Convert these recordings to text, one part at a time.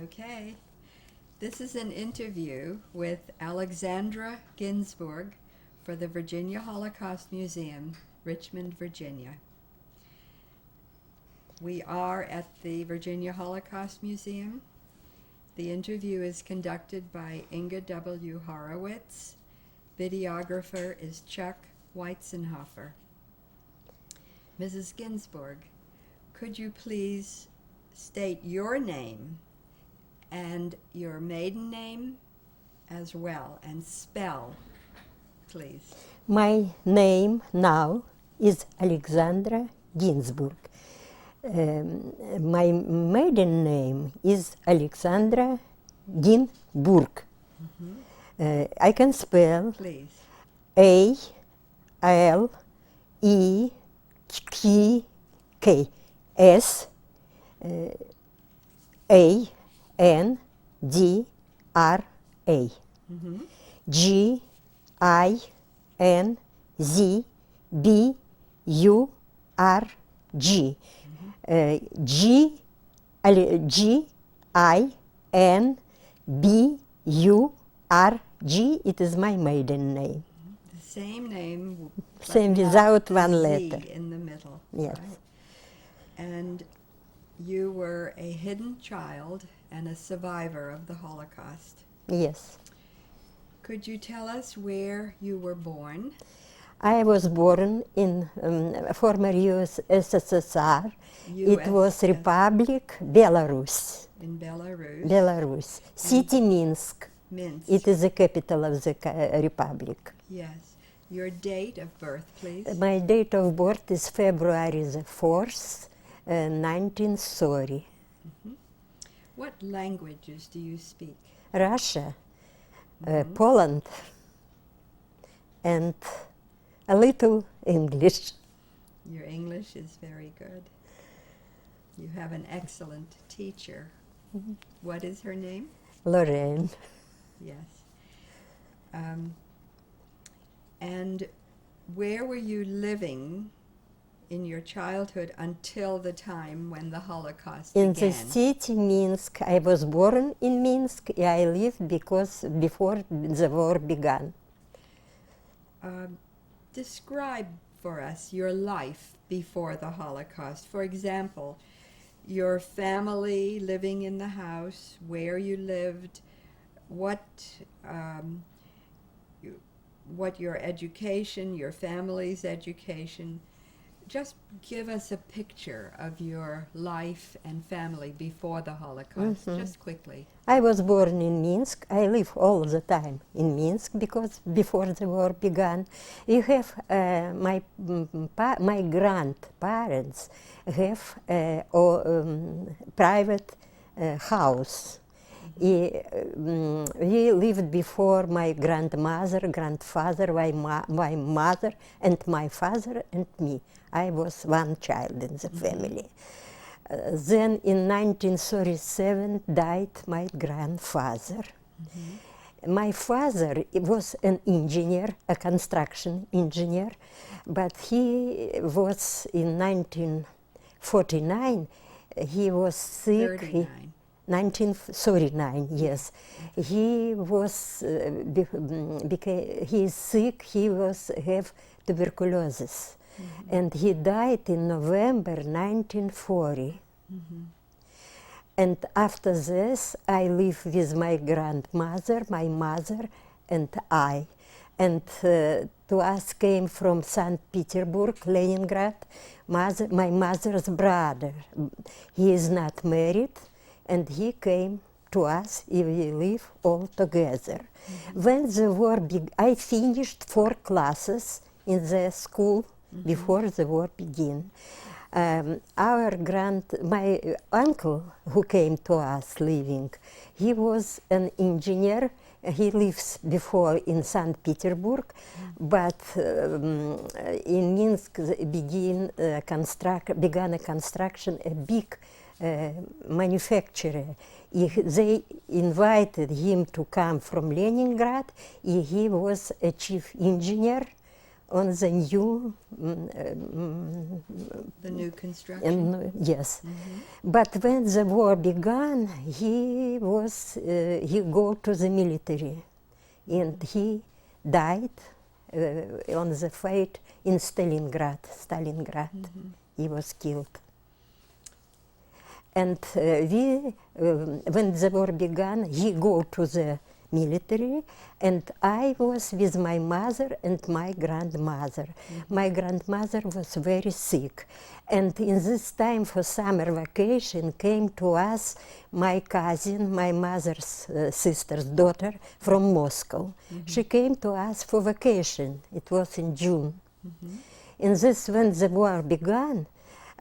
Okay. This is an interview with Aleksandra Ginzburg for the Virginia Holocaust Museum, Richmond, Virginia. We are at the Virginia Holocaust Museum. The interview is conducted by Inga W. Horowitz. Videographer is Chuck Weitzenhofer. Mrs. Ginzburg, could you please state your name and your maiden name as well, and spell, please. My name now is Aleksandra Ginzburg. My maiden name is Aleksandra Ginzburg. I can spell Please. Aleksandra Ginzburg. Ginzburg. It is my maiden name. The same name. but Same not without the one Z letter. in the middle. Yes. Right? And you were a hidden child and a survivor of the Holocaust. Yes. Could you tell us where you were born? I was born in former USSR. It was Republic Belarus. In Belarus. Belarus. City Minsk. Minsk. It is the capital of the republic. Yes. Your date of birth, please. My date of birth is February the 4th, 1930. What languages do you speak? Russia, Poland, and a little English. Your English is very good. You have an excellent teacher. What is her name? Lorraine. Yes. And where were you living in your childhood until the time when the Holocaust In began? the city Minsk. I was born in Minsk. I lived because before the war began. Describe for us your life before the Holocaust. For example, your family living in the house, where you lived, what your education, your family's education. Just give us a picture of your life and family before the Holocaust, just quickly. I was born in Minsk. I live all the time in Minsk because before the war began, you have my grandparents have a private house. We lived before my grandmother, grandfather, my mother, and my father and me. I was one child in the family. Then in 1937 died my grandfather. My father was an engineer, a construction engineer, but he was in 1949, he was sick. 39. 1939, yes. He was, he is sick, he was have tuberculosis. And he died in November 1940. And after this, I live with my grandmother, my mother, and I. And to us came from St. Petersburg, Leningrad, my mother's brother. He is not married, and he came to us, we live all together. When the war began, I finished 4 classes in the school before the war began. My uncle who came to us living, he was an engineer. He lives before in St. Petersburg, but in Minsk began a construction, a big manufacturer. They invited him to come from Leningrad. He was a chief engineer on the new The new construction. yes. But when the war began, he go to the military, and he died on the fight in Stalingrad. He was killed. And when the war began, he go to the military, and I was with my mother and my grandmother. My grandmother was very sick, and in this time for summer vacation came to us my cousin, my mother's sister's daughter from Moscow. She came to us for vacation. It was in June. In this, when the war began,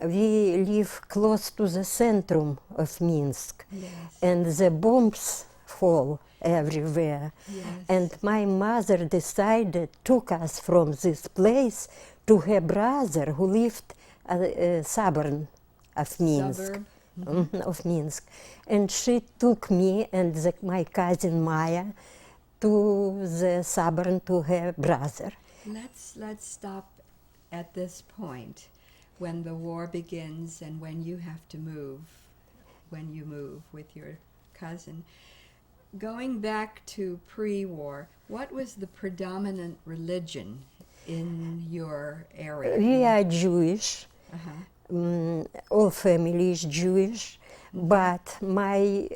we live close to the centrum of Minsk, and the bombs fall everywhere. And my mother took us from this place to her brother who lived suburb of Minsk. Of Minsk. And she took me and my cousin Maya to the suburb to her brother. Let's stop at this point, when the war begins and when you have to move, when you move with your cousin. Going back to pre-war, what was the predominant religion in your area? We are Jewish. All family is Jewish, but my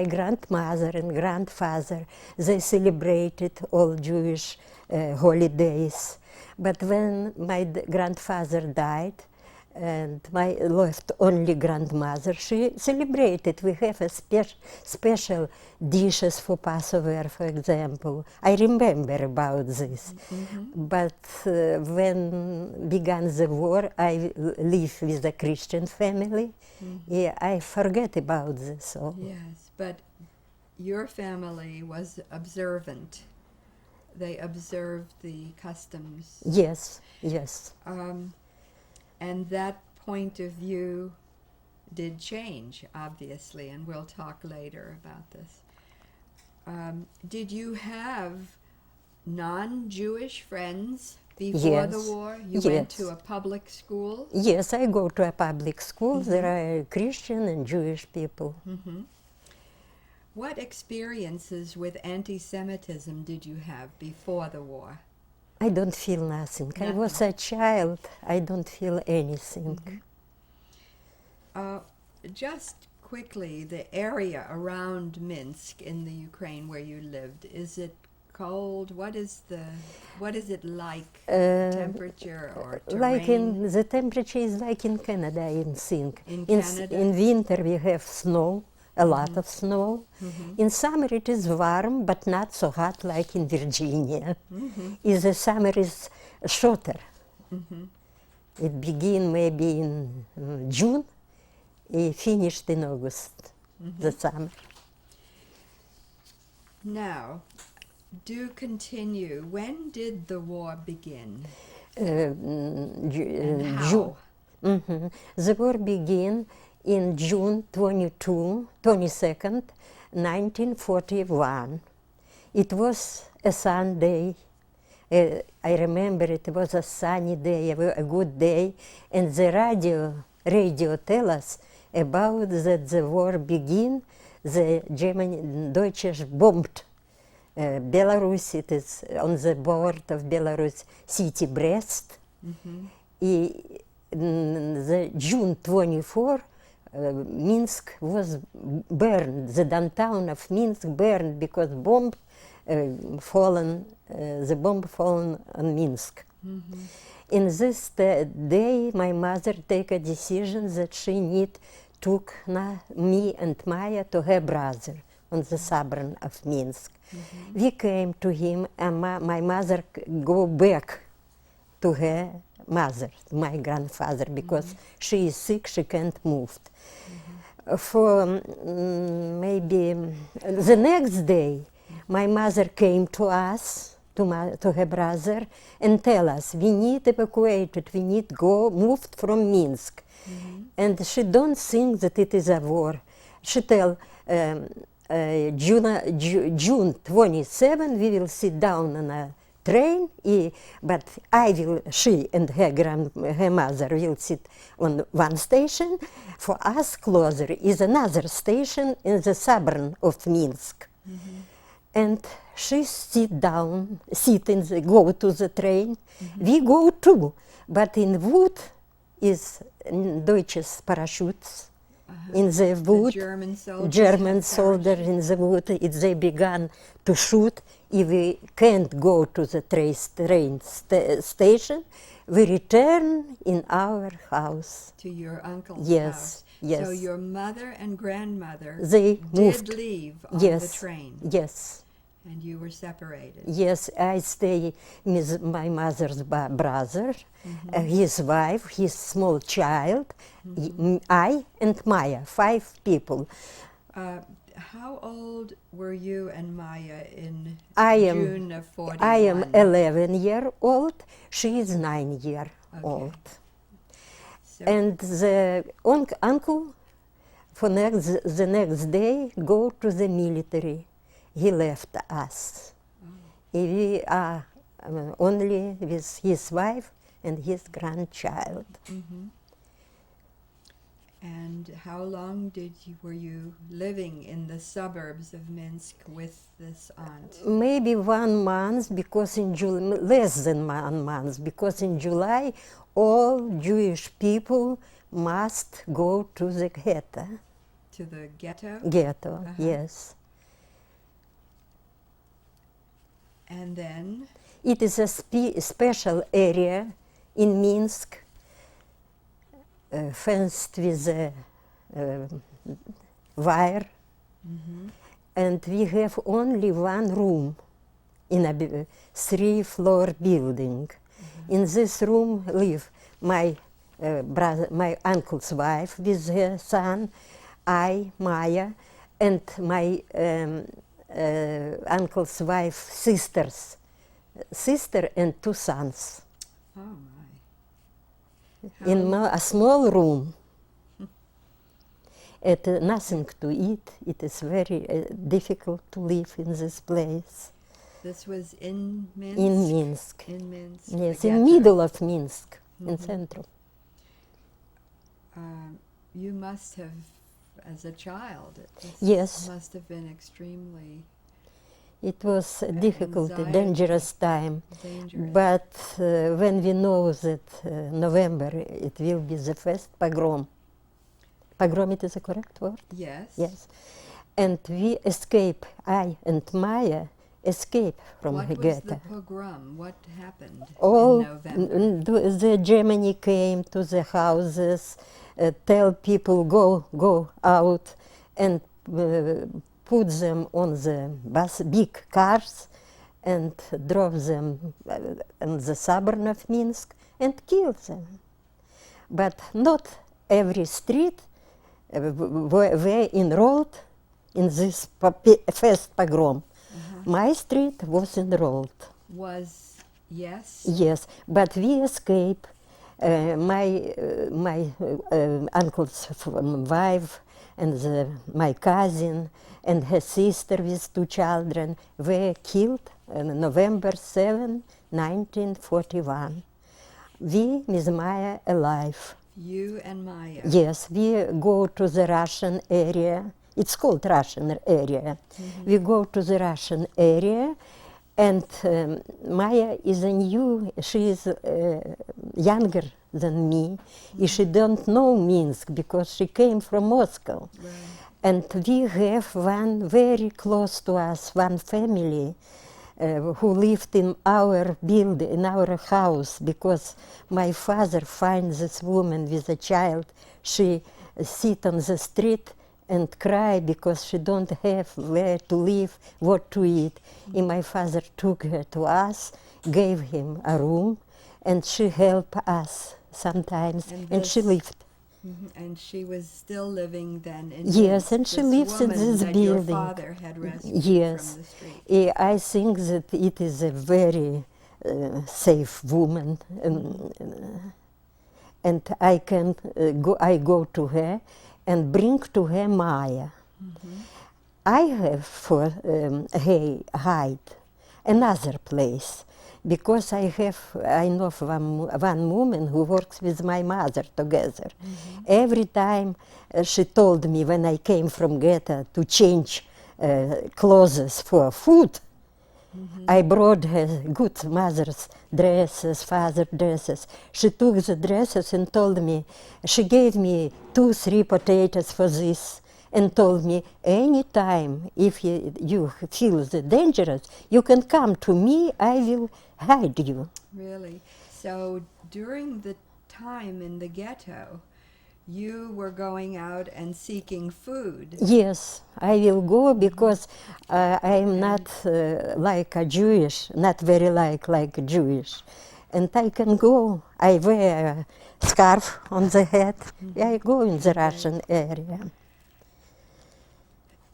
grandmother and grandfather, they celebrated all Jewish holidays. But when my grandfather died, and my left only grandmother, she celebrated. We have a special dishes for Passover, for example. I remember about this. But when began the war, I live with a Christian family. Yeah, I forget about this. All. Yes, but your family was observant. They observed the customs. Yes, yes. And that point of view did change, obviously, and we'll talk later about this. Did you have non-Jewish friends before the war? You went to a public school? Yes, I go to a public school. There are Christian and Jewish people. What experiences with anti-Semitism did you have before the war? I don't feel nothing. I was a child. I don't feel anything. Just quickly, the area around Minsk in the Ukraine where you lived, is it cold? What is it like? Temperature or terrain? The temperature is like in Canada, I think. In Canada? In winter we have snow. A lot of snow. In summer it is warm, but not so hot like in Virginia. The summer is shorter. It begins maybe in June, it finished in August, the summer. Now, do continue. When did the war begin? June. The war began in June 22nd, 1941. It was a Sunday. I remember it was a sunny day, a good day, and the radio tell us about that the war began. The Deutsche bombed Belarus. It is on the border of Belarus city Brest. The June 24. Minsk was burned. The downtown of Minsk burned because the bomb fallen on Minsk. In this day, my mother take a decision that she took me and Maya to her brother on the suburb of Minsk. We came to him, and my mother go back to her mother, my grandfather, because she is sick, she can't move. For maybe the next day, my mother came to us, to her brother, and tell us, we need evacuated, we need moved from Minsk. And she don't think that it is a war. She tell, June 27, we will sit down on a train, but she and her mother will sit on one station. For us, closer is another station in the suburb of Minsk. And she go to the train. We go too, but in wood is Deutsches parachutes. In the wood, German soldier in the wood, they began to shoot. If we can't go to the train station, we return in our house. To your uncle's Yes, house. yes. So your mother and grandmother They did moved. leave on Yes, the train, yes. and you were separated. Yes, I stay with my mother's brother, his wife, his small child, I and Maya, 5 people. How old were you and Maya in June of 41? I am 11-year-old, she is 9-year-old. So And the uncle, the next day, go to the military. He left us. We are only with his wife and his grandchild. And how long were you living in the suburbs of Minsk with this aunt? Maybe 1 month, because in July, less than 1 month, because in July all Jewish people must go to the ghetto. To the ghetto? Ghetto, yes. And then? It is a special area in Minsk, fenced with a wire, and we have only 1 room in a 3-floor building. In this room live my my uncle's wife with her son, I, Maya, and my uncle's wife, sister and 2 sons. Oh my. In a small room. Nothing to eat. It is very difficult to live in this place. This was in Minsk? In Minsk. In Minsk. Yes, the in ghetto. middle of Minsk, in central. You must have, as a child, Yes. must have been extremely It was a difficult, Anxiety. dangerous time. dangerous. But when we know that November it will be the first pogrom. Pogrom, it is a correct word? Yes. Yes. And we escape, I and Maya escape from What the was ghetto. the pogrom? What happened All in November? the Germany came to the houses, tell people go out, and put them on the big cars and drove them in the suburb of Minsk and killed them. But not every street were enrolled in this first pogrom. My street was enrolled. Yes? Yes, but we escaped. My uncle's wife and my cousin and her sister with 2 children were killed on November 7, 1941. We, with Maya, alive. You and Maya? Yes, we go to the Russian area. It's called Russian area. We go to the Russian area, and Maya is she is younger than me. She don't know Minsk because she came from Moscow. Right. And we have one very close to us, one family who lived in our building, in our house, because my father finds this woman with a child. She sit on the street and cry because she don't have where to live, what to eat. And my father took her to us, gave him a room, and she helped us sometimes, and she lived. And she was still living then in Yes, Minsk, and she this lives in woman this that building. Your father had rescued Yes. from the street. I think that it is a very safe woman, and I can go to her and bring to her Maya. I have for hide another place. because I know one woman who works with my mother together. Every time she told me when I came from ghetto to change clothes for food, I brought her good mother's dresses, father's dresses. She took the dresses and told me, she gave me 2-3 potatoes for this and told me, anytime if you feel the dangerous, you can come to me, I will hide you. Really? So during the time in the ghetto, you were going out and seeking food. Yes, I will go because I am not like a Jewish, not very like Jewish. And I can go, I wear a scarf on the head, I go in the Russian area.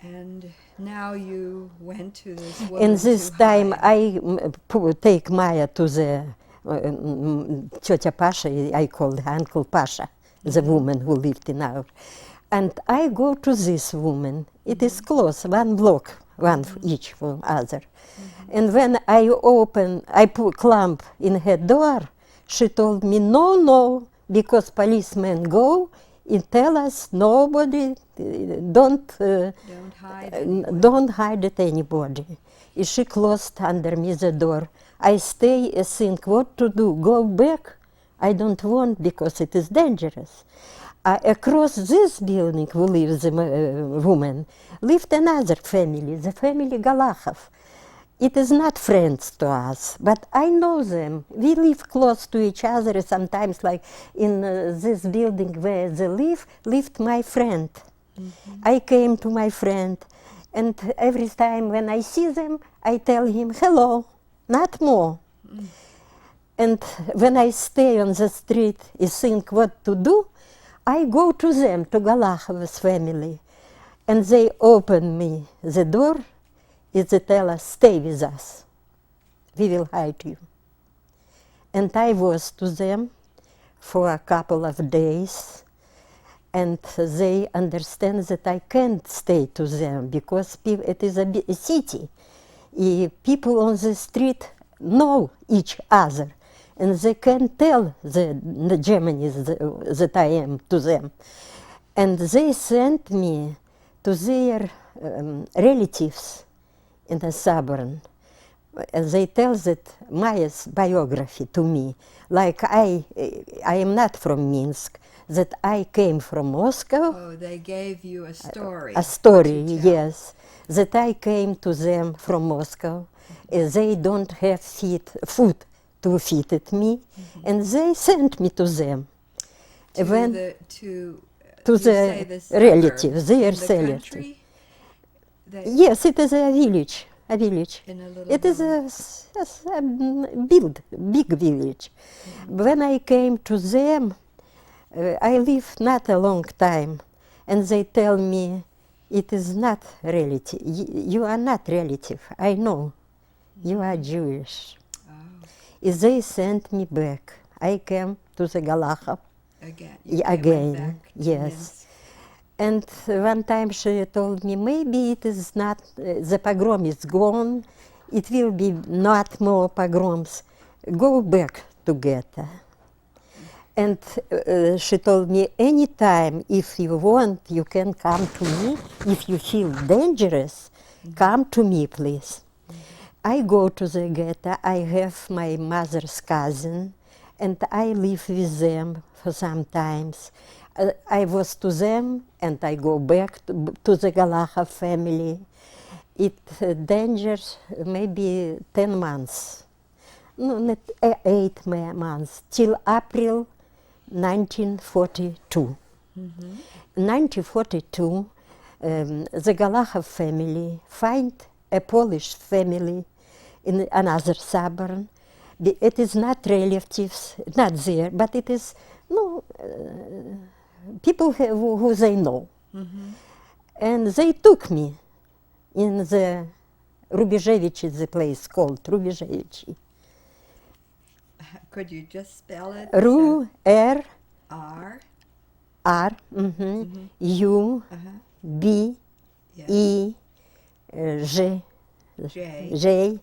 And now you went to this woman And this to time hide. I take Maya to the Teta Pasha, I called her Uncle Pasha, the woman who lived in our. And I go to this woman. It is close, 1 block, one each from other. And when I put clamp in her door, she told me, no, because policemen go and tell us nobody, don't hide anybody. don't hide it anybody. And she closed under me the door. I stay and think what to do, go back? I don't want because it is dangerous. Across this building who lives the woman, lived another family, the family Galahov. It is not friends to us, but I know them. We live close to each other. Sometimes, like in this building where they lived my friend. I came to my friend, and every time when I see them, I tell him, hello, not more. And when I stay on the street and think what to do, I go to them, to Galahov's family, and they open me the door, and they tell us, stay with us, we will hide you. And I was to them for a couple of days, and they understand that I can't stay to them because it is a city. People on the street know each other, and they can tell the Germans that I am to them. And they sent me to their relatives in the suburb. They tell that Maya's biography to me, like I am not from Minsk, that I came from Moscow. Oh, they gave you a story. A story, to tell. yes. That I came to them from Moscow. They don't have food to feed it me, and they sent me to them. To When the relatives, their in the relatives. country? Yes, it is a village. In a little It is a big village. When I came to them, I lived not a long time, and they tell me, it is not relative. You are not relative. I know. You are Jewish. Oh. They sent me back. I came to the Galahov Again. again. Went back to Yes. Minsk. And one time she told me, maybe it is not, the pogrom is gone, it will be not more pogroms. Go back to ghetto. And she told me, anytime, if you want, you can come to me. If you feel dangerous, come to me, please. I go to the ghetto. I have my mother's cousin, and I live with them for some times. I was to them, and I go back to the Galahov family. It dangers maybe 10 months, no, not 8 months, till April 1942. In 1942, the Galahov family find a Polish family in another suburb. It is not relatives, not there, but it is people who they know. And they took me in the Rubejevich, the place called Rubejevich. Could you just spell it? R R. R U B Yes. E J J. J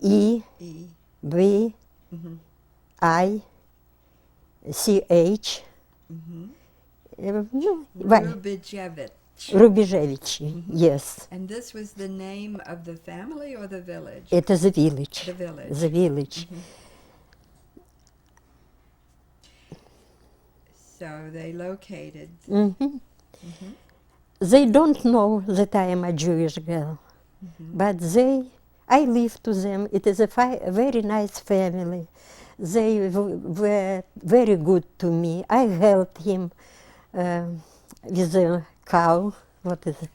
E E. B I C H. Rubejevich. Rubejevich, yes. And this was the name of the family or the village? It is a village. The village. The village. So they located. They don't know that I am a Jewish girl, but I live to them. It is a very nice family. They were very good to me. I helped him with a cow. What is it?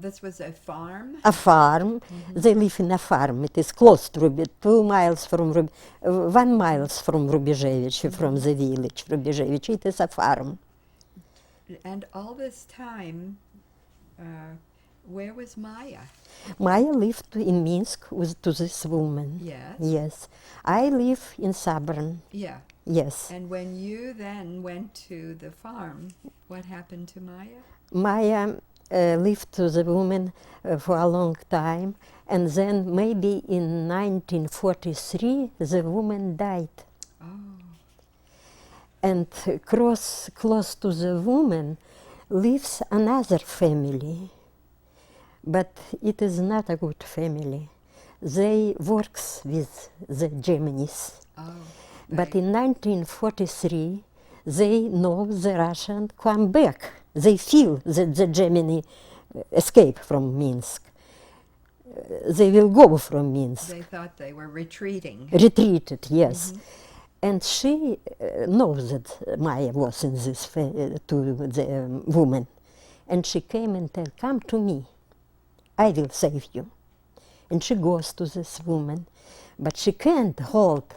This was a farm? A farm. They live in a farm. It is close to 1 mile from Rubejevich, from the village Rubejevich. It is a farm. And all this time, where was Maya? Maya lived in Minsk to this woman. Yes. Yes. I live in Sabran. Yeah. Yes. And when you then went to the farm, what happened to Maya? Maya lived to the woman for a long time, and then maybe in 1943 the woman died. Oh. And close to the woman lives another family, but it is not a good family. They works with the Germans. Oh. But in 1943 they know the Russian come back. They feel that the Germany escape from Minsk. They will go from Minsk. They thought they were retreating. Retreated, yes. And she knows that Maya was in this to the woman. And she came and said, come to me, I will save you. And she goes to this woman, but she can't hold.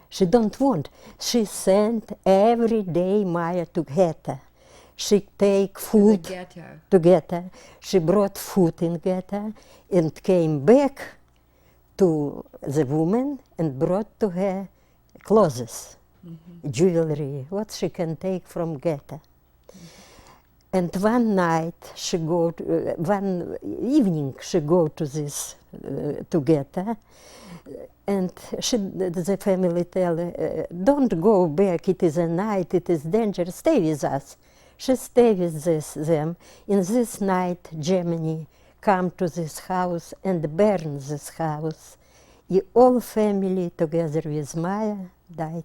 She don't want. She sent every day Maya to ghetto. She take food to ghetto. She brought food in ghetto and came back to the woman and brought to her clothes, jewelry, what she can take from ghetto. And one night she go, one evening she go to this to ghetto, and the family tell her, don't go back, it is a night, it is dangerous, stay with us. She stay with them. In this night, Germany come to this house and burn this house. The whole family, together with Maya, died.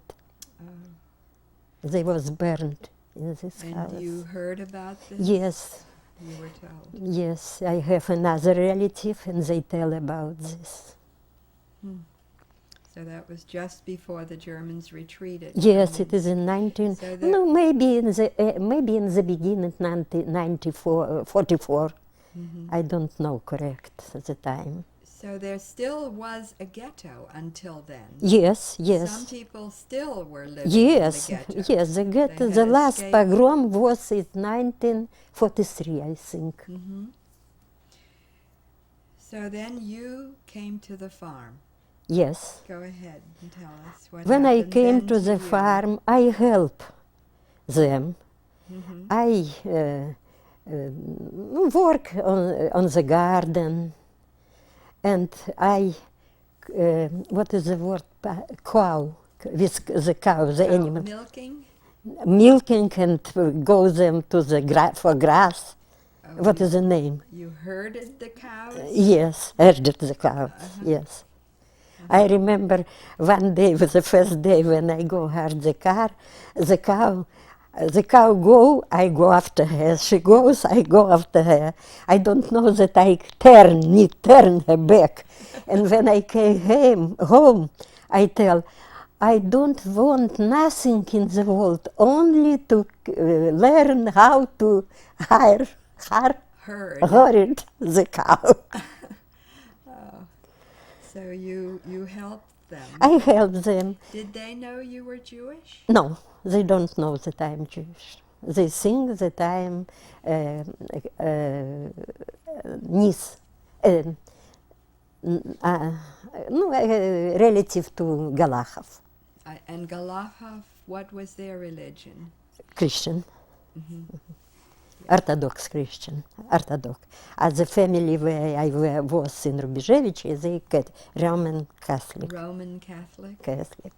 They was burned in this house. And you heard about this? Yes. You were told? Yes, I have another relative and they tell about this. So that was just before the Germans retreated? Yes, it is in 19... So no, maybe in the beginning, 1944. I don't know correct at the time. So there still was a ghetto until then? Yes, yes. Some people still were living in the ghetto? Yes, the ghetto. The last pogrom was in 1943, I think. So then you came to the farm? Yes. Go ahead and tell us what when happened. I came to the farm, I help them. I work on the garden, and I, what is the word, cow, with the cow, the animal. Milking? Milking and go them to the for grass. What is the name? You herded the cows? Yes, herded the cows, yes. I remember one day, was the first day when I go herd the cow go, I go after her. She goes, I go after her. I don't know that I turn her back. And when I came home, I tell, I don't want nothing in the world, only to learn how to herd the cow. So you helped them? I helped them. Did they know you were Jewish? No, they don't know that I'm Jewish. They think that I'm niece, relative to Galahov. And Galahov, what was their religion? Christian. Orthodox Christian, Orthodox. As the family where I was in Rubejevich, they get Roman Catholic. Roman Catholic? Catholic.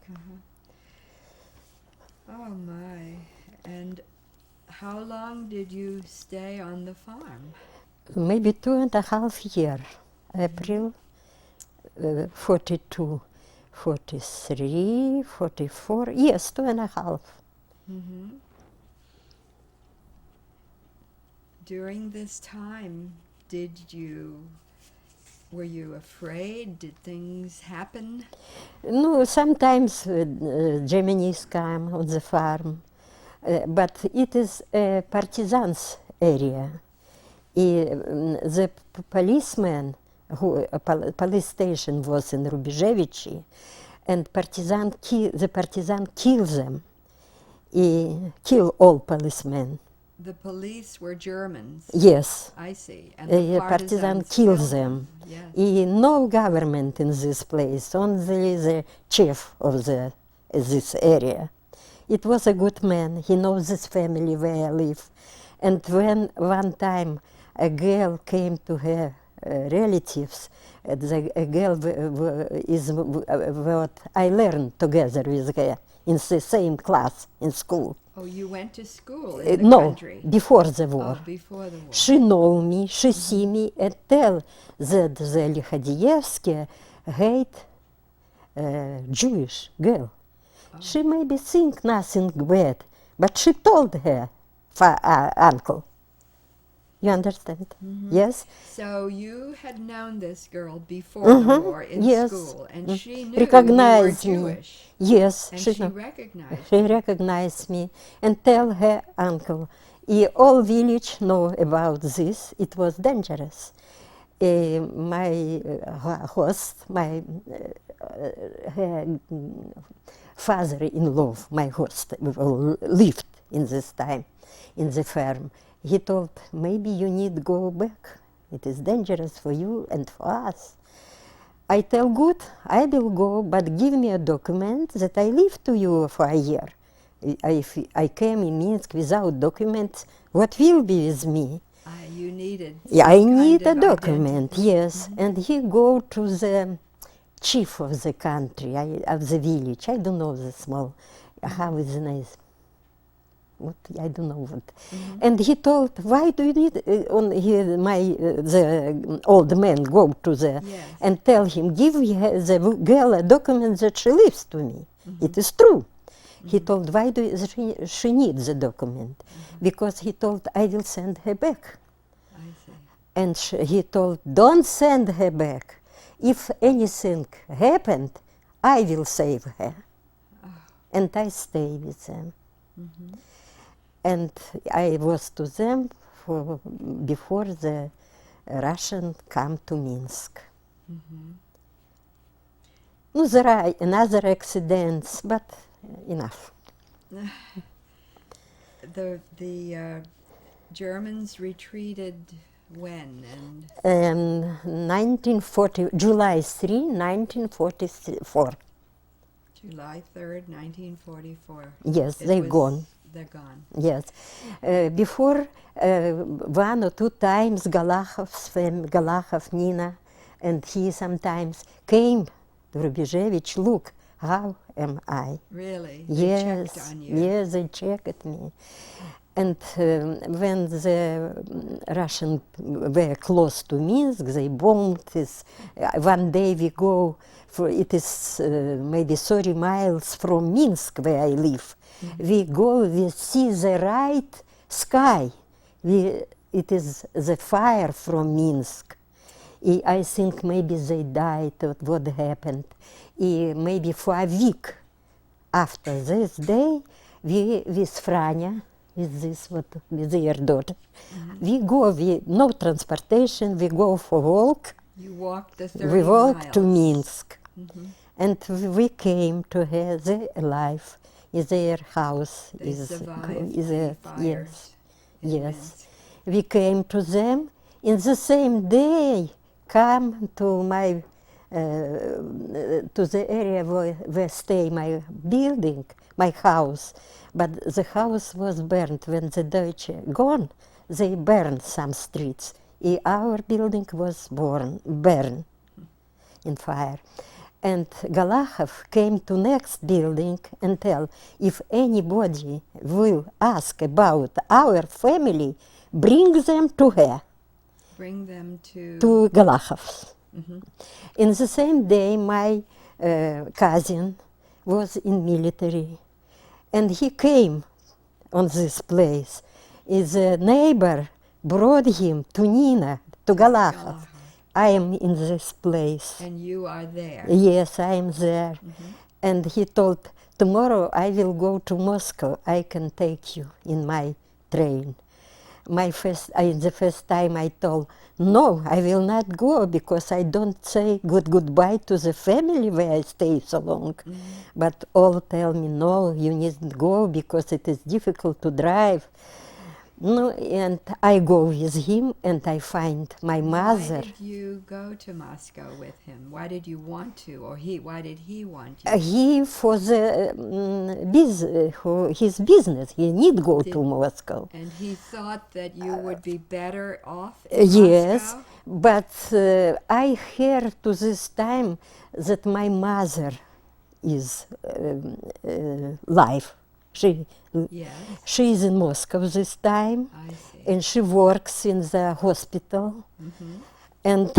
Oh my. And how long did you stay on the farm? Maybe 2.5 years. April 42, 43, 44. Yes, 2.5. Mm-hmm. During this time, were you afraid? Did things happen? No, sometimes Germans come on the farm, but it is a partisans area. The policeman, police station was in Rubejevich, and the partisan kill them. He kill all policemen. The police were Germans. Yes. I see. And the partisan partisans kills them. Yes. No government in this place, only the chief of this area. It was a good man. He knows this family where I live. And when one time a girl came to her relatives, a girl is what I learned together with her in the same class in school. Oh, you went to school in the No, country? before the war. Oh, before the war. She know me, she see me, and tell that the Lichadievsky hate Jewish girl. Oh. She maybe think nothing bad, but she told her uncle. You understand? Mm-hmm. Yes? So you had known this girl before the war in yes. school, and she knew Recognized you were me. Jewish. Yes, And she she know. recognized She you. recognized me and tell her uncle. All village know about this. It was dangerous. My host, my her father-in-law, my host, lived in this time in the farm. He told, maybe you need go back. It is dangerous for you and for us. I tell, good, I will go, but give me a document that I live to you for a year. If I came in Minsk without documents, what will be with me? You needed Yeah, I some need a kind of document, identity. yes. Mhm. And he go to the chief of the country, of the village. I don't know the small, how is the name? What, I don't know what. Mhm. And he told, why do you need, the old man go to the, Yes. and tell him, give the girl a document that she lives to me. Mhm. It is true. He told, why do she needs the document? Because he told, I will send her back. I see. And he told, don't send her back. If anything happened, I will save her. Oh. And I stay with them. Mhm. And I was to them before the Russian come to Minsk. Mhm. No, there are another accidents, but enough. The Germans retreated when? And 1940, July 3, 1944. July 3rd, 1944. Yes, they're gone. They're gone. Yes. Before, 1 or 2 times Galahov, Nina, and he sometimes came to Rubejevich, look, how am I? Really? They Yes, checked on you. yes, they checked me. And when the Russians were close to Minsk, they bombed this. One day we go, it is maybe 30 miles from Minsk where I live. Mm-hmm. We go, we see the right sky. It is the fire from Minsk. I think maybe they died, or what happened. Maybe for a week after this day, we with Franya, with their daughter, we go, no transportation, we go for walk. You walked the 30 We walk miles. to Minsk. Mhm. And we came to her, they alive, in their house. They survived is the fires yes, in yes. Minsk. We came to them in the same day, come to my, to the area where stay my building, my house. But the house was burned when the Deutsche gone. they burned some streets. Our building was burned in fire. And Galahov came to next building and tell, if anybody will ask about our family, bring them to her, Bring them to Galahov. Mhm. In the same day, my cousin was in military, and he came on this place. The neighbor brought him to Nina, to Galahov. Galahov. I am in this place. And you are there. Yes, I am there. And he told, tomorrow I will go to Moscow. I can take you in my train. The first time I told, no, I will not go because I don't say goodbye to the family where I stay so long. But all tell me, no, you needn't go because it is difficult to drive. No, and I go with him and I find my mother. Why did you go to Moscow with him? Why did you want to? Or why did he want you? He for the his business. He need go to Moscow. And he thought that you would be better off in Yes, Moscow? but I heard to this time that my mother is live. Yes, She is in Moscow this time, I see. and she works in the hospital. And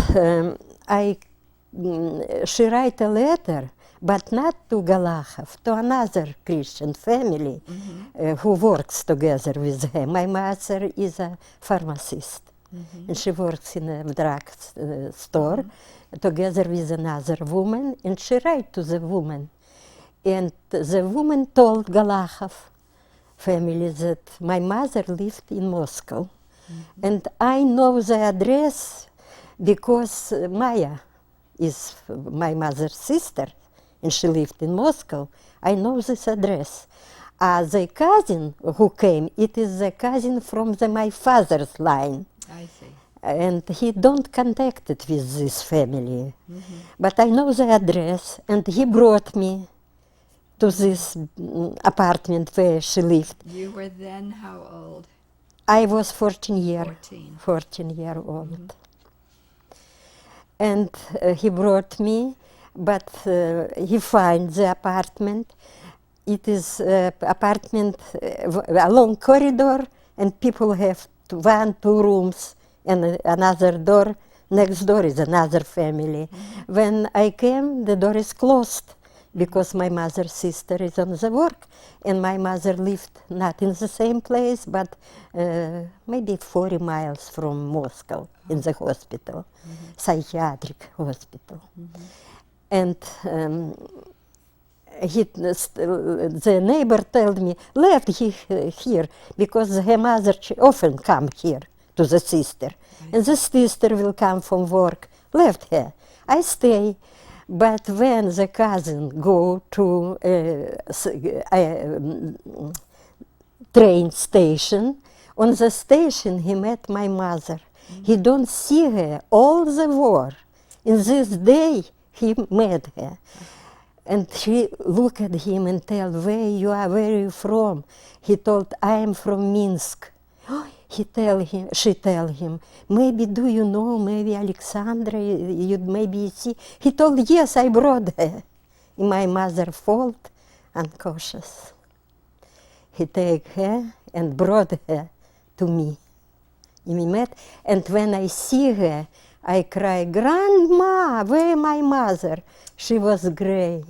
she write a letter, but not to Galahov, to another Christian family who works together with her. My mother is a pharmacist, and she works in a drug store together with another woman, and she write to the woman. And the woman told Galahov family that my mother lived in Moscow. And I know the address because Maya is my mother's sister, and she lived in Moscow. I know this address. The cousin who came, it is the cousin from my father's line. I see. And he don't contacted with this family. But I know the address, and he brought me to this apartment where she lived. You were then how old? I was 14 year 14. old. And he brought me, but he find the apartment. It is apartment, a long corridor, and people have 1, 2 rooms, and another door. Next door is another family. When I came, the door is closed because my mother's sister is on the work, and my mother lived not in the same place, but maybe 40 miles from Moscow in the hospital, psychiatric hospital. And the neighbor told me, left here because her mother often come here to the sister, and the sister will come from work. Left her. I stay. But when the cousin go to train station, on the station he met my mother. He don't see her all the war. In this day he met her. And she looked at him and tell, where you are from? He told, I am from Minsk. She tell him, maybe do you know, maybe Alexandra, you maybe see. He told, yes, I brought her. My mother fall unconscious. He take her and brought her to me. We met, and when I see her, I cry, Grandma, where my mother? She was gray.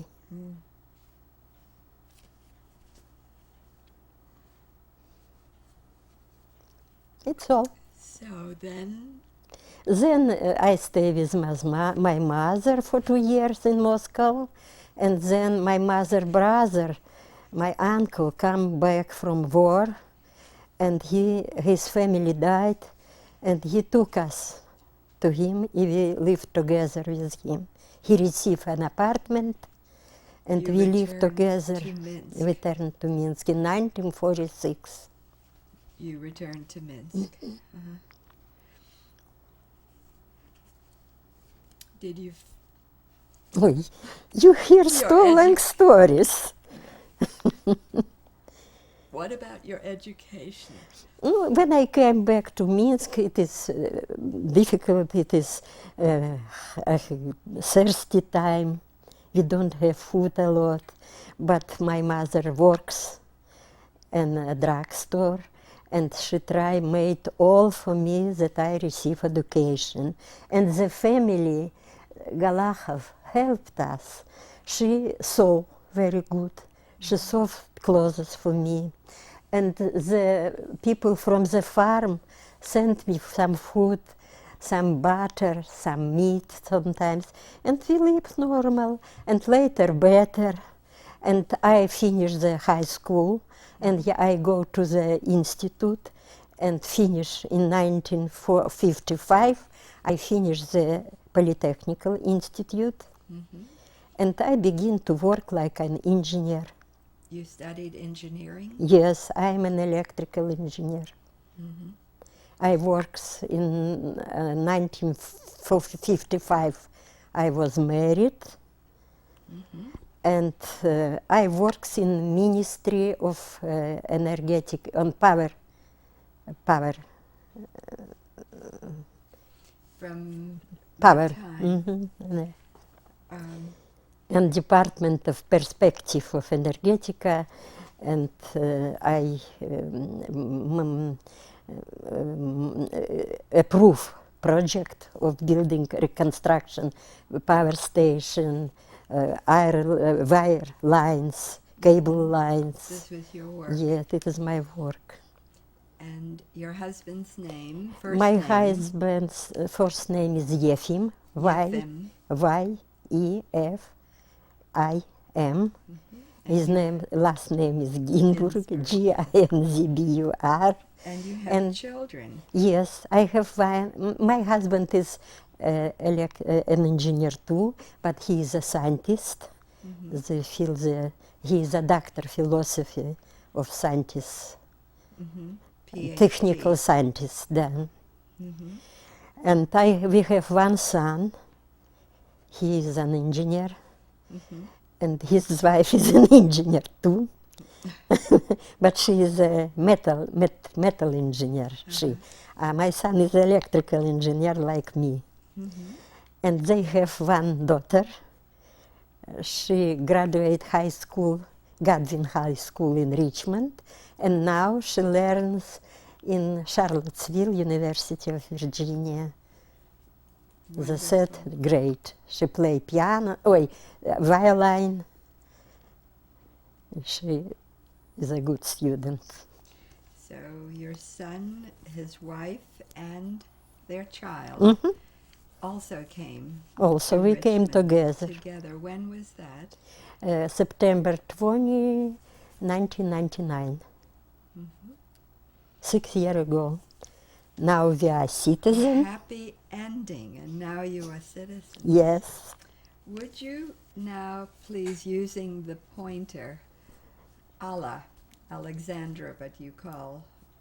It's all. So then? Then I stay with my mother for 2 years in Moscow, and then my mother's brother, my uncle, come back from war, and his family died, and he took us to him. We lived together with him. He received an apartment, and You we lived returned together. to Minsk. We returned to Minsk in 1946. You returned to Minsk. Did you? Oi, you hear so long stories. What about your education? When I came back to Minsk, it is difficult. It is a thirsty time. We don't have food a lot, but my mother works in a drugstore, and she made all for me that I receive education. And the family, Galahov, helped us. She sew very good. She sewed clothes for me. And the people from the farm sent me some food, some butter, some meat sometimes, and we lived normal, and later better. And I finished the high school, and I go to the institute and finish in 1955. I finished the Polytechnical Institute, and I begin to work like an engineer. You studied engineering? Yes, I'm an electrical engineer. I worked in 1955. I was married, and I worked in Ministry of Energetic on power. From Power. that time? And Department of Perspective of Energetica, and I approve project of building reconstruction, power station, wire lines, cable lines. This was your work? Yes, it is my work. And your husband's name, first My name? husband's first name is Yefim, Yefim. Y-E-F-I-M. His last name is Ginzburg, G-I-N-Z-B-U-R. And you have children? Yes, I have one. My husband is an engineer too, but he is a scientist. He is a doctor of philosophy of scientists, technical scientist then. And we have one son. He is an engineer, and his wife is an engineer too. But she is a metal engineer. My son is an electrical engineer like me. And they have one daughter. She graduated high school, Godwin High School in Richmond, and now she learns in Charlottesville, University of Virginia. The third grade. She plays piano, violin. She is a good student. So your son, his wife, and their child also came. Also, we came together. When was that? September 20, 1999. 6 years ago. Now we are citizens. Happy ending, and now you are citizens. Yes. Would you now, please, using the pointer, Alexandra, but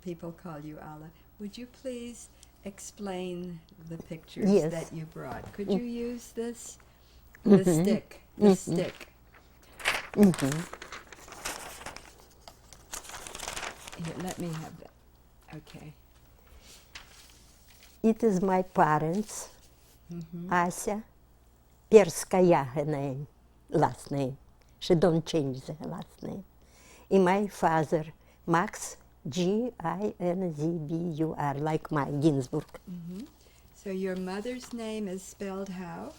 people call you Alla. Would you please explain the pictures that you brought? Could you use this? The stick. The stick. Here, let me have that. Okay. It is my parents, Ася, Perskaya, her name, last name. She don't change the last name. And my father, Max, G-I-N-Z-B-U-R, like my Ginzburg. So your mother's name is spelled how?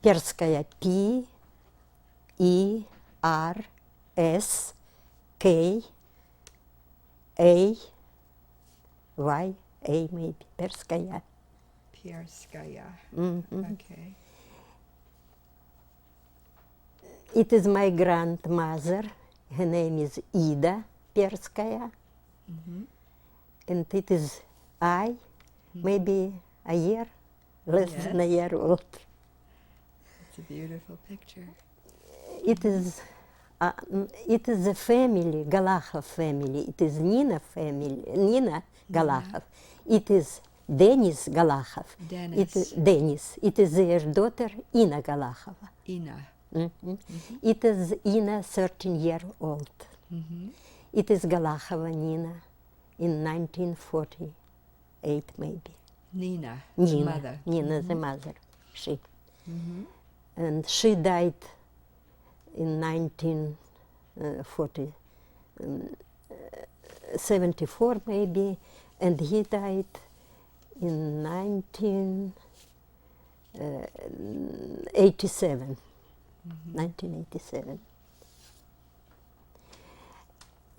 Perskaya, P-E-R-S-K-A-Y, maybe, Perskaya. Perskaya. Okay. It is my grandmother. Her name is Ida Perskaya. And it is maybe a year, less than a year old. It's a beautiful picture. It is a family, Galahov family. It is Nina family, Nina Galahov. It is Denis Galahov. Denis. It is their daughter, Ina Galahova. Ina. It is Ina, 13 years old. It is Galahova Nina in 1948 maybe. Nina, Nina, the mother. Nina, the mother, she. Mm-hmm. And she died in 1974 maybe, and he died in 1987. 1987.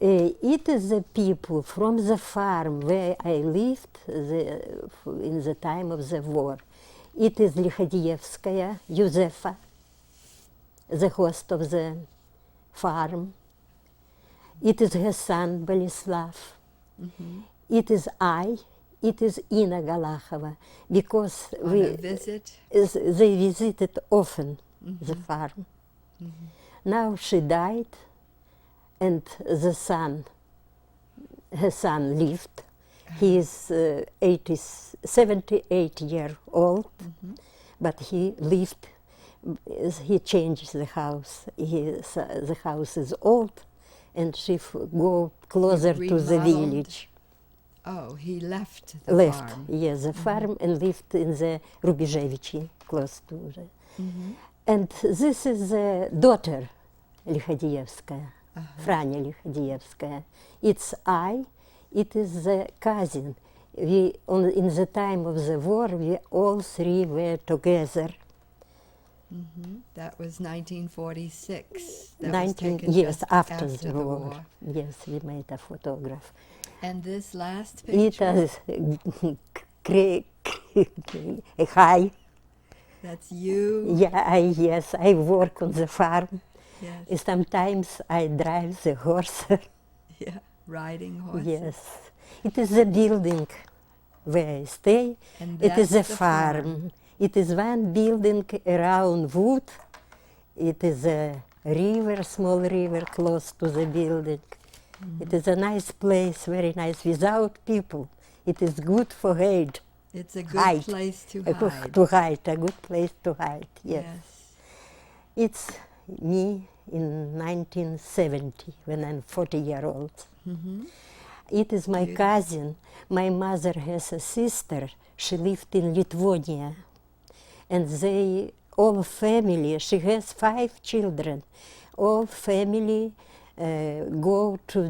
It is the people from the farm where I lived in the time of the war. It is Lichadievskaya, Josefa, the host of the farm. It is her son, Bolislav. Mm-hmm. It is I. It is Nina Galahova, because On a visit? They visited often the Mm-hmm. farm. Mm-hmm. Now she died, and the son, her son lived. He is 78 years old, Mm-hmm. but he lived. He changed the house. The house is old, and she go closer to the remodeled? village. Oh, he left the Left, farm. yes, the farm, and lived in the Rubejevich, close to the. Mm-hmm. And this is the daughter, Lichadievskaya, Uh-huh. Franya Lichadievskaya. It's I, it is the cousin. In the time of the war, we all three were together. Mm-hmm. That was 1946. That was 19 taken years just after the war. war. Yes, we made a photograph. And this last It picture, is high. that's you? Yeah, yes, I work on the farm. Yes. Sometimes I drive the horse. Yeah, riding horses. Yes, it is a building where I stay. And It is a that's the farm. It is one building around wood. It is a river, small river, close to the building. Mm-hmm. It is a nice place, very nice, without people. It is good for hide. It's a good Hide. place to A hide. to hide, a good place to hide, yes. Yes. It's me in 1970, when I'm 40-year-old. Mm-hmm. It is my Beautiful. cousin. My mother has a sister. She lived in Lithuania. And they, all family, she has 5 children. All family go to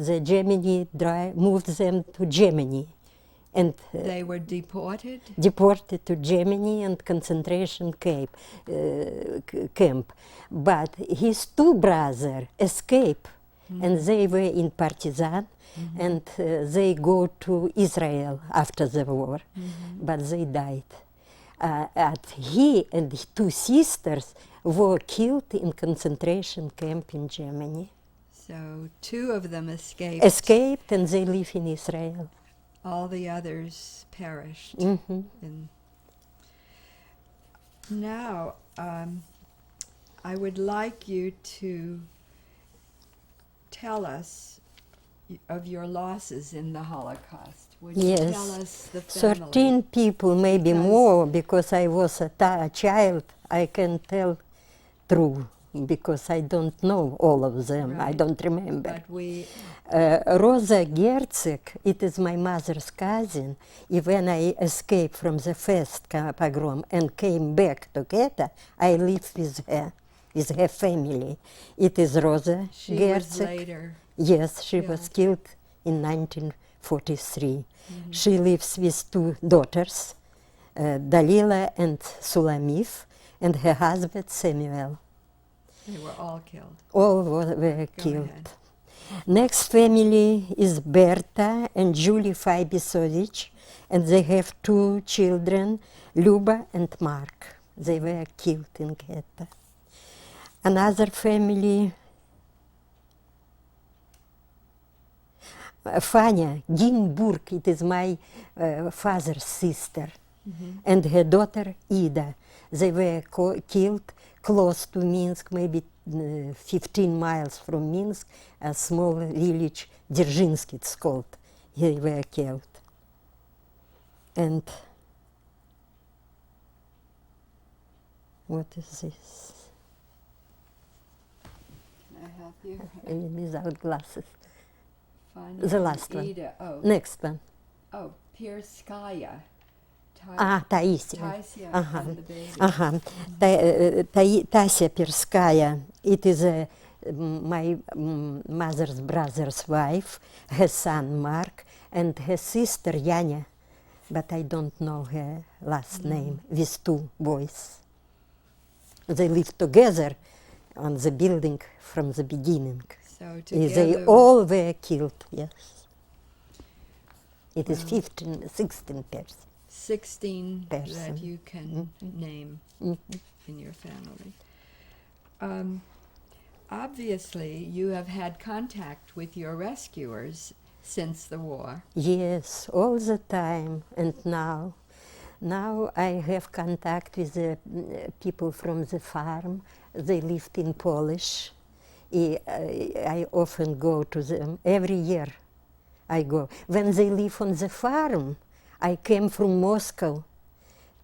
the Germany, moved them to Germany. And They were deported? deported to Germany and concentration camp. But his 2 brothers escaped, and they were in partisan, and they go to Israel after the war, but they died. And he and his 2 sisters were killed in concentration camp in Germany. So 2 of them escaped. Escaped, and they live in Israel. All the others perished. Mhm. And now, I would like you to tell us of your losses in the Holocaust. Would you Yes. tell us the family? 13 people, maybe Because- more, because I was a child. I can tell true, because I don't know all of them. I Right. don't remember. But we, Rosa Gerzig, it is my mother's cousin. When I escaped from the first pogrom and came back to ghetto, I lived with her family. It is Rosa she Gerzig. was later. Yes, she was killed in 1943. She lives with 2 daughters, Dalila and Sulamif, and her husband Samuel. They were all killed. All were Go killed. ahead. Next family is Berta and Julie Faibisovich, and they have 2 children, Luba and Mark. They were killed in ghetto. Another family, Fanya Ginzburg, it is my father's sister, and her daughter Ida. They were killed close to Minsk, maybe 15 miles from Minsk, a small village, Dzerzhinsky it's called. They were killed. And what is this? Can I help you? Without glasses. The last one. Ida. Oh. Next one. Oh, Pirskaya. Taisia. Taisia and the baby. Tasia Pirskaya. It is my mother's brother's wife, her son Mark, and her sister Yanya, but I don't know her last name, with 2 boys. They lived together on the building from the beginning. So They together. all were killed, yes. It is 16 persons. 16 that Person. you can name in your family. Obviously, you have had contact with your rescuers since the war. Yes, all the time. And now I have contact with the people from the farm. They lived in Polish. I often go to them. Every year I go. When they live on the farm, I came from Moscow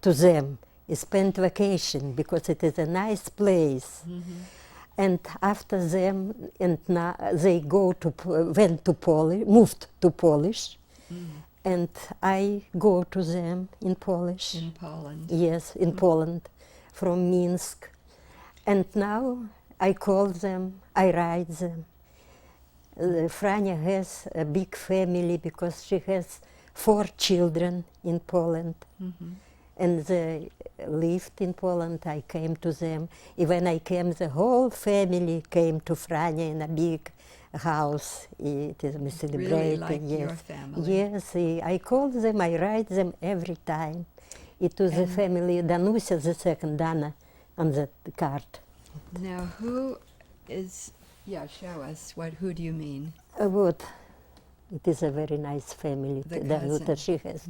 to them. I spent vacation because it is a nice place. And after them, and now they moved to Polish, and I go to them in Polish. In Poland. Yes, in Poland, from Minsk. And now I call them, I write them. Frania has a big family because she has 4 children in Poland. And they lived in Poland. I came to them. When I came, the whole family came to Frania in a big house. It is we celebrating. Really like yes. your family. Yes, I call them, I write them every time. It was the family Danusia, the second Dana, on the card. Now, who is? Yeah, show us. Who do you mean? What? It is a very nice family. The Danuta, cousin. she has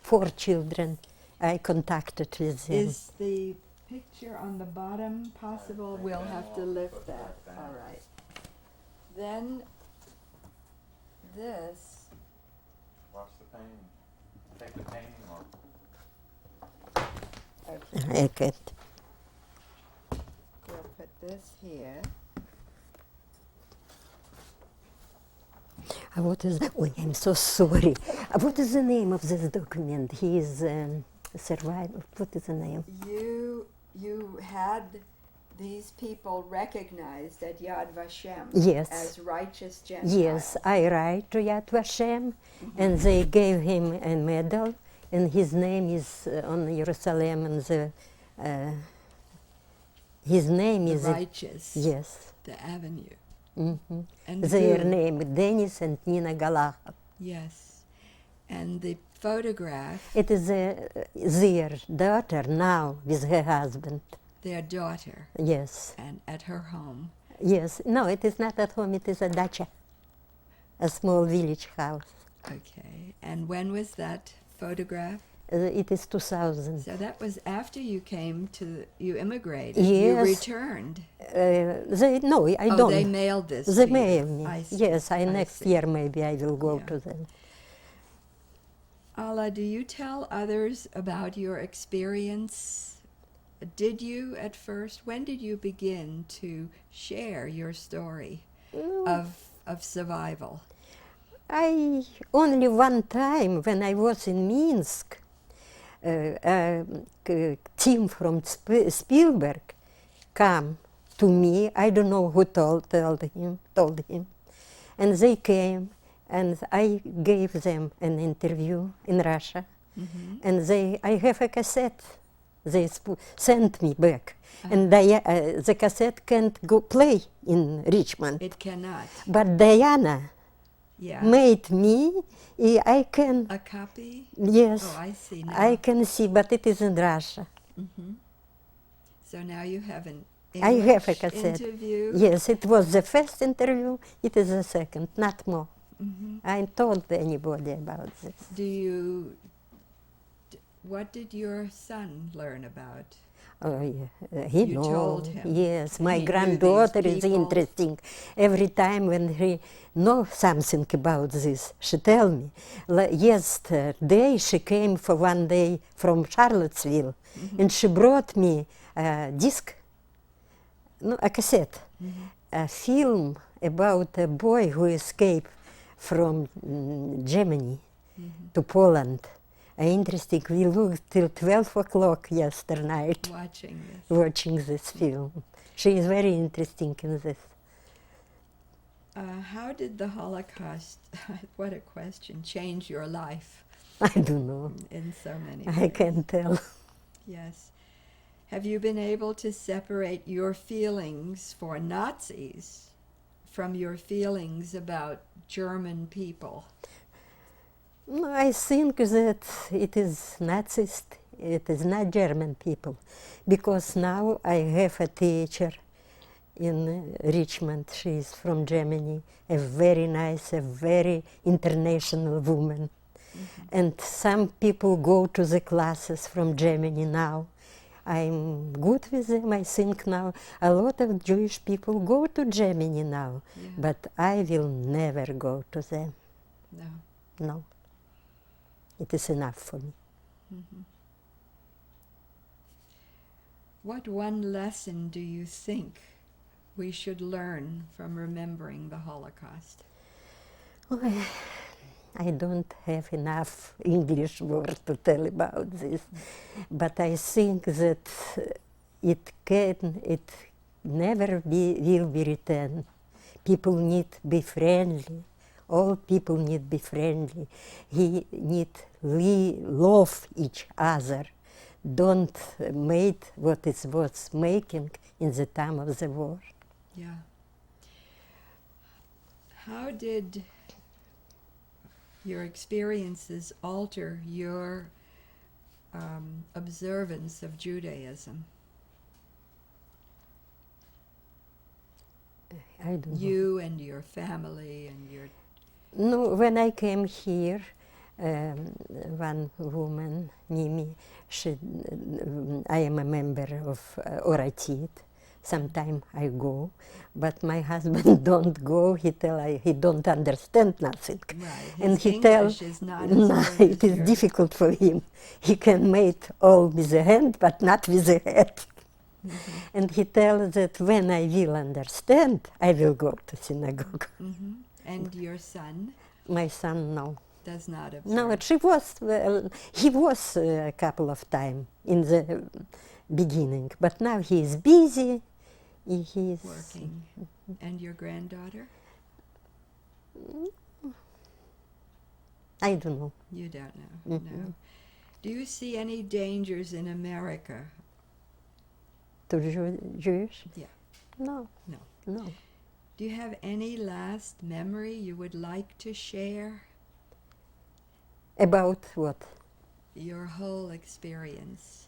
4 children. I contacted with them. Is the picture on the bottom possible? We'll have to lift that. All right. Then this. Wash the painting. Take the painting off. Okay, I can't. we'll put this here. What is? Oh, I'm so sorry. What is the name of this document? He is survivor. What is the name? You had these people recognized at Yad Vashem Yes. as righteous Gentiles. Yes, I write to Yad Vashem, and they gave him a medal, and his name is on Jerusalem, and his name The is righteous. yes. The avenue. Mm-hmm. And Their who? name, Denis and Nina Galahov. Yes. And the photograph, It is their daughter now with her husband. their daughter, Yes, and at her home. yes. No, it is not at home. It is a dacha, a small village house. Okay. And when was that photograph? It is 2000. So that was after you you immigrated. Yes. You returned. No, I Oh, don't. they mailed this They to mail you. me. I see. Yes, I next see. year maybe I will go Yeah. to them. Alla, do you tell others about your experience? Did you at first? When did you begin to share your story of survival? I only one time when I was in Minsk, a team from Spielberg come to me. I don't know who told him, and they came, and I gave them an interview in Russia, and I have a cassette. They sent me back, and the cassette can't go play in Richmond. It cannot. But Diana Yeah. made me, I can, A copy? yes, Oh, I see now. I can see, but it is in Russia. So now you have an I have a English cassette. interview. Yes, it was the first interview, it is the second, not more. I told anybody about this. What did your son learn about? Oh, yeah. He You knows. told him. Yes, my He knew granddaughter these is people. interesting. Every time when he knows something about this, she tell me. Yesterday she came for one day from Charlottesville, and she brought me a disc, no, a cassette, a film about a boy who escaped from Germany to Poland. Interesting, we looked till 12 o'clock yesterday night watching this film. She is very interesting in this. How did the Holocaust, what a question, change your life? I don't know. In so many ways. I can't tell. Yes. Have you been able to separate your feelings for Nazis from your feelings about German people? No, I think that it is Nazis, it is not German people. Because now I have a teacher in Richmond, she is from Germany, a very nice, a very international woman. And some people go to the classes from Germany now. I'm good with them. I think now a lot of Jewish people go to Germany now, but I will never go to them. No. No. It is enough for me. What one lesson do you think we should learn from remembering the Holocaust? Oh, I don't have enough English words to tell about this, but I think that it never will be returned. People need to be friendly. All people need to be friendly. He need love each other. Don't make what it was making in the time of the war. Yeah. How did your experiences alter your observance of Judaism? I don't know. You and your family and your... No, when I came here, one woman, Mimi, I am a member of Oratit. Sometimes I go, but my husband don't go. He don't understand nothing. Right. And His he tell, English is not as no, good it as is yours. difficult for him. He can make all with the hand, but not with the head. And he tells that when I will understand, I will go to synagogue. And your son My son, no. does not observe? No, he was a couple of times in the beginning, but now he is busy. He is working. And your granddaughter? I don't know. You don't know, no. Do you see any dangers in America? To Jewish? Yeah. No. No. No. Do you have any last memory you would like to share? About what? Your whole experience.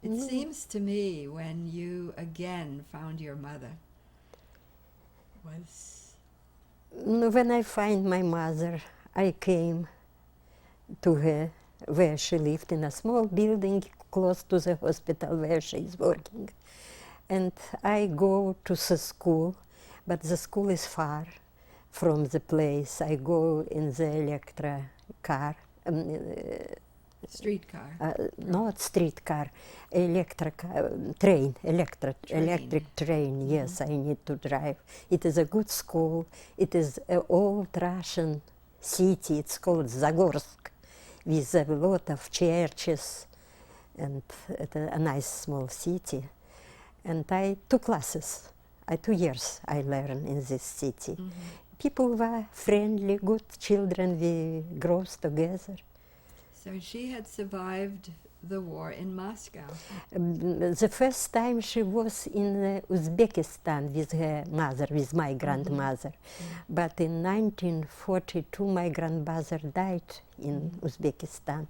It seems to me when you again found your mother was... When I find my mother, I came to her where she lived in a small building close to the hospital where she is working. And I go to the school, but the school is far from the place. I go in the electric car. Streetcar. Not streetcar, electric train, electric train, yes, I need to drive. It is a good school. It is an old Russian city. It's called Zagorsk, with a lot of churches, and a nice small city. And I took classes. 2 years I learned in this city. People were friendly, good children. We grew together. So she had survived the war in Moscow. The first time she was in Uzbekistan with her mother, with my grandmother. But in 1942 my grandmother died in Uzbekistan.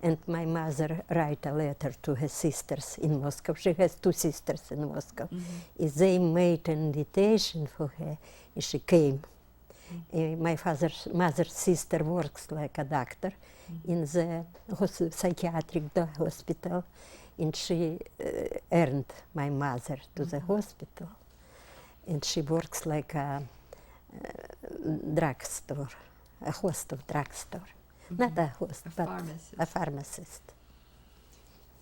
And my mother wrote a letter to her sisters in Moscow. She has 2 sisters in Moscow. They made an invitation for her, and she came. My mother's sister works like a doctor in the psychiatric hospital, and she earned my mother to the hospital. And she works like a drugstore, a host of drugstore. Not a host, but pharmacist. a pharmacist.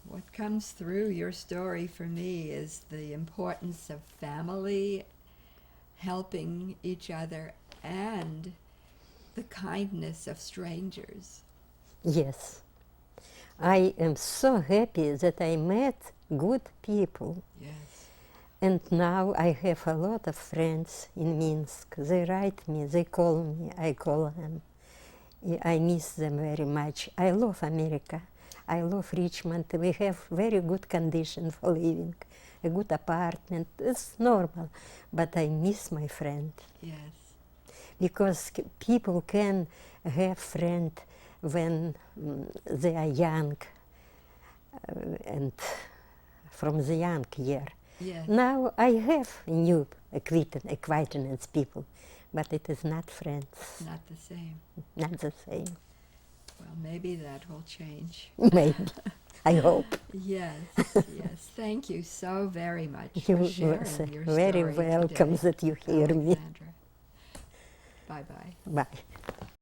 What comes through your story for me is the importance of family, helping each other, and the kindness of strangers. Yes. I am so happy that I met good people. Yes. And now I have a lot of friends in Minsk. They write me, they call me, I call them. I miss them very much. I love America. I love Richmond. We have very good conditions for living, a good apartment. It's normal, but I miss my friend. Yes. Because people can have friend when they are young and from the young year. Yes. Now I have new acquaintance people, but it is not friends, Not the same. not the same. Well, maybe that will change. Maybe, I hope. Yes, yes. Thank you so very much for You sharing are your very story welcome today, that you hear me. Alexandra. Bye-bye. Bye.